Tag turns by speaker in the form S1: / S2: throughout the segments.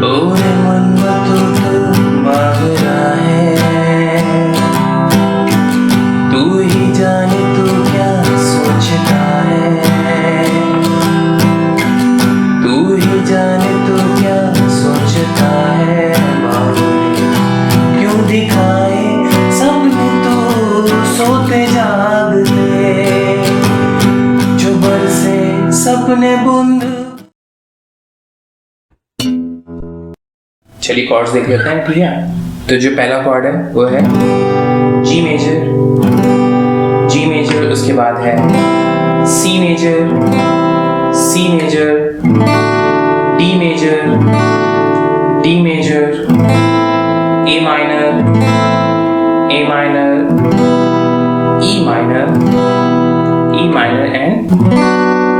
S1: ओरे मन तू तो बावरा है, तू ही जाने तू क्या सोचता है, तू ही जाने तू क्या सोचता है। बावरे क्यों दिखाए सपने तू सोते जागते, जो बरसे सपने बूंद। चलिए कॉर्ड्स देख लेते हैं, ठीक है। तो जो पहला कॉर्ड है वो है जी मेजर, उसके बाद है C major, D major, A minor, E minor and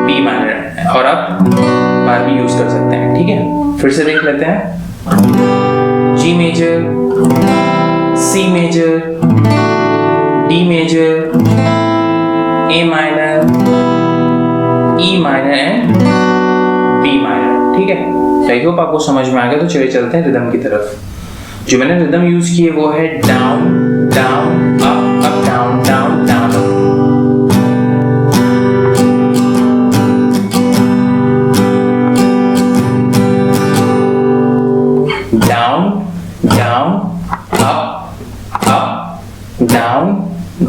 S1: B minor. और आप बार भी यूज कर सकते हैं, ठीक है। फिर से देख लेते हैं, G major, C major, D major, A minor, E minor and B minor, ठीक है। तो आई होप आपको समझ में आ गया। तो चलिए चलते हैं रिदम की तरफ। जो मैंने रिदम यूज किए वो है down down up up down down down up.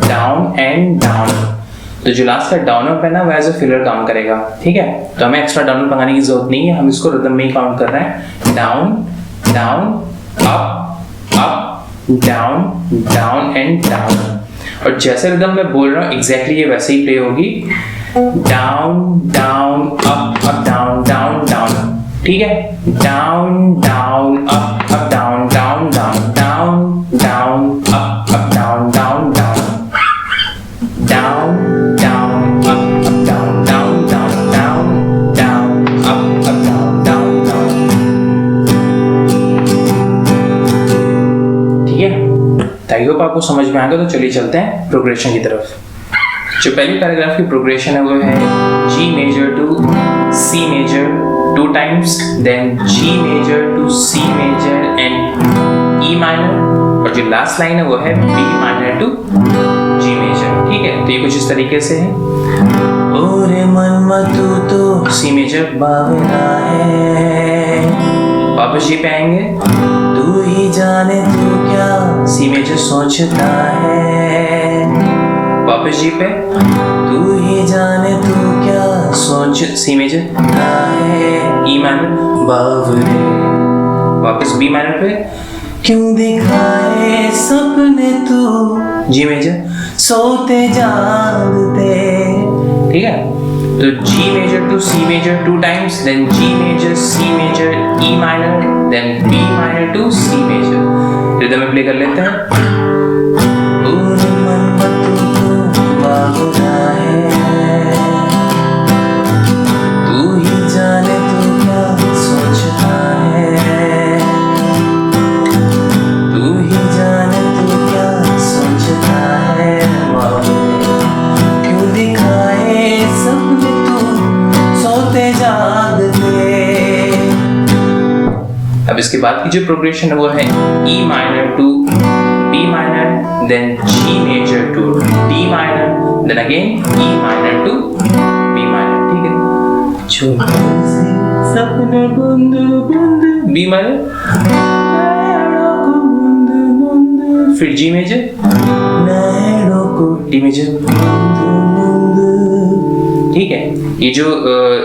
S1: Down and down. तो जो लास्ट का डाउन अप है ना, वो एज अ फिलर काम करेगा, ठीक है। तो हमें एक्स्ट्रा डाउन अप लगाने की जरूरत नहीं है, हम इसको रिदम में ही काउंट कर रहे हैं। Down down up up down down and down. और जैसे रिदम मैं बोल रहा हूँ एग्जैक्टली ये वैसे ही प्ले होगी। Down down up down down down, ठीक है। Down down up down down down, down down up down down down, down down up down down down, down down up down down down, ठीक है। I hope आपको समझ में आ गया। तो चलिए चलते हैं प्रोग्रेशन की तरफ। जो पहली पैराग्राफ की प्रोग्रेशन है वो है G major to C major 2 times, then G major to C major and E minor। और जो लास्ट लाइन है वो है B minor to G major, ठीक है। तो ये कुछ इस तरीके से है। ओरे मन तू तो C major बावरा है, वापस G पे आएंगे। तू ही जाने तू क्या C major सोचता है, वापस G पे। तू ही जाने तू क्या सोच सी मेजर है, ई माइनर बावरे, वापस बी माइनर पे। क्यों दिखाए सपने तू जी मेजर सोते जागते, ठीक है। तो G major to C major 2 times, then G major C major E minor, then B minor to C major. Rhythm में प्ले कर लेते हैं। अब इसके बाद की जो प्रोग्रेशन है वो है E minor to B minor, then G major to D minor, then again E minor to B minor, ठीक है। छोटे से सपने बूंद बूंद बी माइनर, फिर जी मेजर, नैनों को डी मेजर, ठीक है। ये जो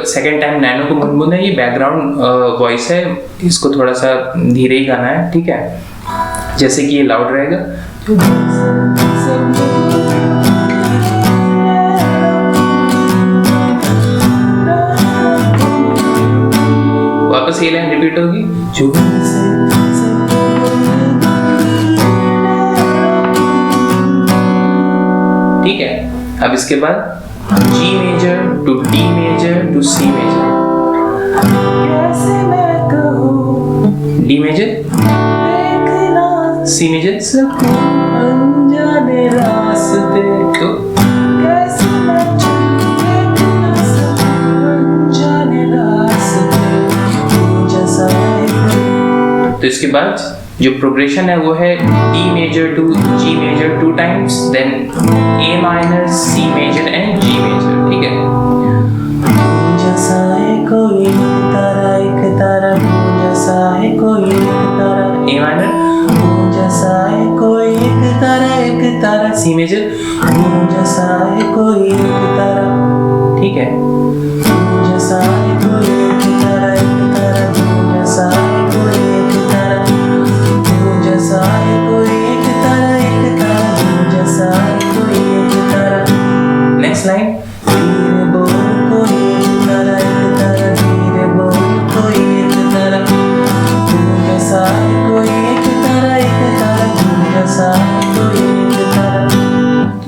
S1: सेकंड टाइम नैनो को मुनमुन है, ये बैकग्राउंड वॉइस है, इसको थोड़ा सा धीरे ही गाना है, ठीक है। जैसे कि ये लाउड रहेगा। वापस ये लाइन रिपीट होगी। ठीक है। अब इसके बाद G major to D major to C major, कैसे मैं कहूँ D major, देखना C major, अनजाने रास्ते, तो कैसे मैं देखना अनजाने रास्ते, जैसा तो इसके बाद जो प्रोग्रेशन है वो है D major to G major 2 times, then A minor, C major and G major, ठीक है। जैसा है कोई एक तारा जैसा है कोई एक तारा, ए माइनर, जैसा है कोई एक तारा, सी मेजर, जैसा है कोई एक तारा, ठीक है। जैसा है कोई एक तारा जैसा है कोई एक तारा, जैसा है कोई एक तारा जैसा है कोई एक तारा। नेक्स्ट लाइन, धीरे बोल कोई एक तारा धीरे बोल कोई एक तारा, जैसा है कोई एक तारा जैसा है कोई एक तारा।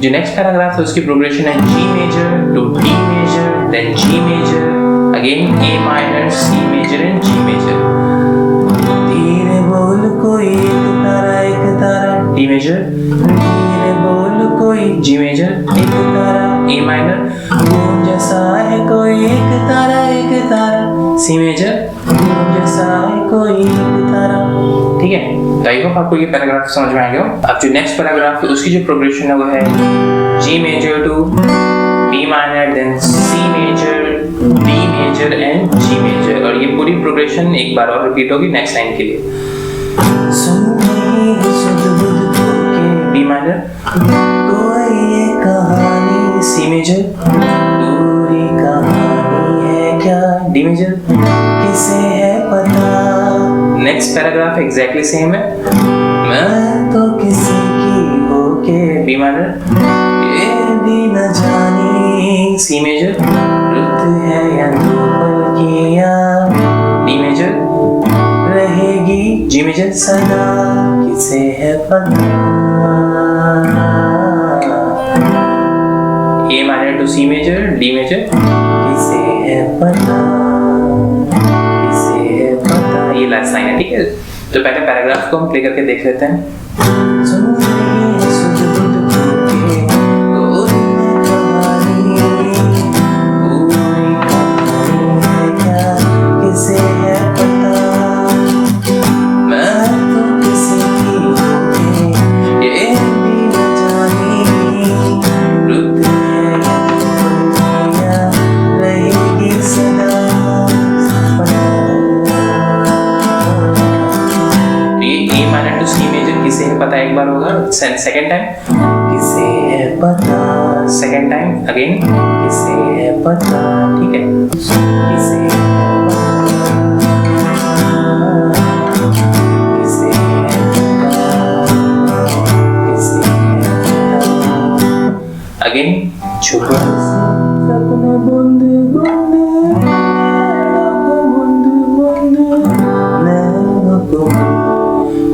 S1: जो नेक्स्ट पैराग्राफ है उसकी प्रोग्रेशन है G major to D major, then G major, again A minor, C major and G major. धीरे बोल कोई एक तारा डी मेजर, धीरे बोल कोई जी मेजर एक तारा, ए माइनर, जैसा है कोई एक तारा, सी मेजर, जैसा है कोई एक तारा, ठीक है। तो आई होप आपको ये पैराग्राफ समझ में आ गया। अब जो नेक्स्ट पैराग्राफ है उसकी जो प्रोग्रेशन है वो है G major to B minor, then C major, D major and G major, और ये पूरी प्रोग्रेशन एक बार और रिपीट होगी नेक्स्ट लाइन के लिए। बी माइनर, कोई ये कहानी, सी मेजर, पूरी कहानी है क्या, डी मेजर, किसे है पता। नेक्स्ट पैराग्राफ एग्जैक्टली सेम है, मैं तो किसी की होके, बी माइनर, ये भी न जानी, सी मेजर, रुत है या पल की याद, डी मेजर, रहेगी, जी मेजर, सदा, किसे है पता। A minor to C major, D major, किसे है पता, किसे है पता, ये लास्ट लाइन है, ठीक है। तो पहले पैराग्राफ को हम प्ले करके देख लेते हैं। पता एक बार होगा, सेकंड टाइम किसे है पता, सेकंड टाइम अगेन किसे है पता, ठीक है। किसे है पता, अगेन छुपा सपना बंद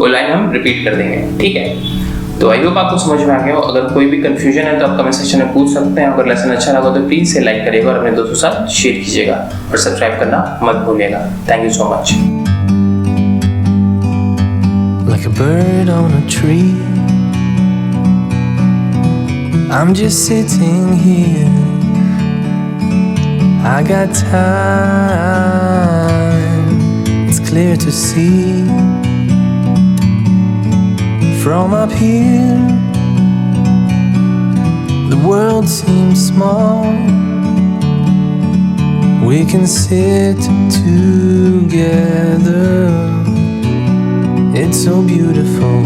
S1: वो लाइन हम रिपीट कर देंगे, ठीक है। तो आई होप आपको समझ में आ गया हो। अगर कोई भी कंफ्यूजन है तो आप कमेंट सेक्शन में पूछ सकते हैं। अगर लेसन अच्छा लगा तो प्लीज से लाइक करिएगा और अपने दोस्तों के साथ शेयर कीजिएगा और सब्सक्राइब करना मत भूलिएगा। Thank you so much. Like a bird on a tree, I'm just sitting here. I got time, it's clear to see. From up here, the world seems small. We can sit together. It's so beautiful.